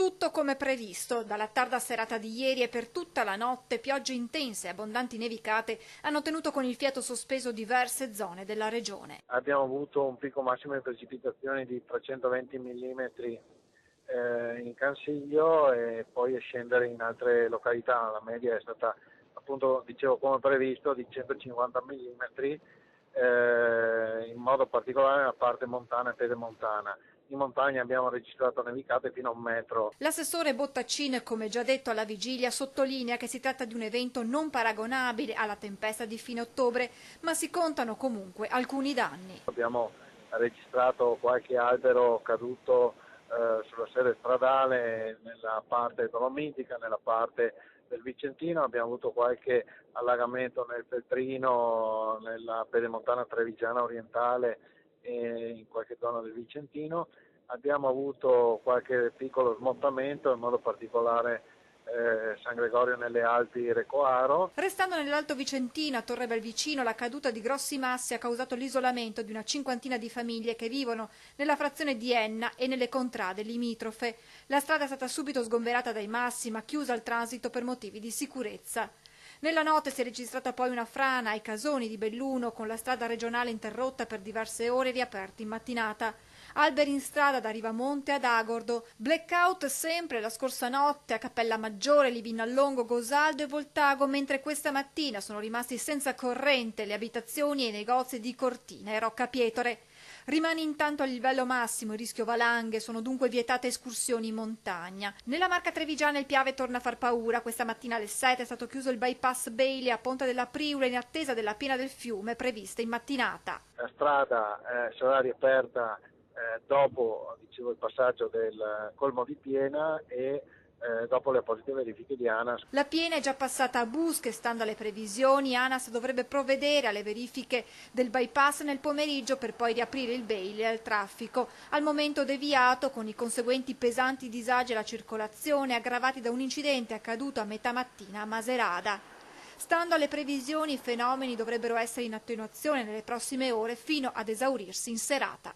Tutto come previsto. Dalla tarda serata di ieri e per tutta la notte piogge intense e abbondanti nevicate hanno tenuto con il fiato sospeso diverse zone della regione. Abbiamo avuto un picco massimo di precipitazioni di 320 mm in Cansiglio e poi a scendere in altre località. La media è stata, appunto, dicevo come previsto, di 150 mm, in modo particolare nella parte montana e pedemontana. In montagna abbiamo registrato nevicate fino a 1 metro. L'assessore Bottaccin, come già detto alla vigilia, sottolinea che si tratta di un evento non paragonabile alla tempesta di fine ottobre, ma si contano comunque alcuni danni. Abbiamo registrato qualche albero caduto sulla sede stradale nella parte dolomitica, nella parte del Vicentino, abbiamo avuto qualche allagamento nel Feltrino, nella pedemontana trevigiana orientale e in qualche zona del Vicentino. Abbiamo avuto qualche piccolo smottamento, in modo particolare San Gregorio nelle Alpi Recoaro. Restando nell'Alto Vicentino, a Torre Belvicino, la caduta di grossi massi ha causato l'isolamento di una cinquantina di famiglie che vivono nella frazione di Enna e nelle contrade limitrofe. La strada è stata subito sgomberata dai massi, ma chiusa al transito per motivi di sicurezza. Nella notte si è registrata poi una frana ai Casoni di Belluno, con la strada regionale interrotta per diverse ore e riaperta in mattinata. Alberi in strada da Rivamonte ad Agordo, blackout sempre la scorsa notte a Cappella Maggiore, Livinallongo, Gosaldo e Voltago, mentre questa mattina sono rimasti senza corrente le abitazioni e i negozi di Cortina e Roccapietore. Rimane intanto a livello massimo il rischio valanghe, sono dunque vietate escursioni in montagna. Nella Marca Trevigiana il Piave torna a far paura. Questa mattina alle 7 è stato chiuso il bypass Bailey a Ponte della Priula in attesa della piena del fiume prevista in mattinata. La strada sarà riaperta dopo, dicevo, il passaggio del colmo di piena e dopo le apposite verifiche di ANAS. La piena è già passata a Busche, stando alle previsioni. ANAS dovrebbe provvedere alle verifiche del bypass nel pomeriggio per poi riaprire il Bailey al traffico, al momento deviato, con i conseguenti pesanti disagi alla circolazione aggravati da un incidente accaduto a metà mattina a Maserada. Stando alle previsioni, i fenomeni dovrebbero essere in attenuazione nelle prossime ore fino ad esaurirsi in serata.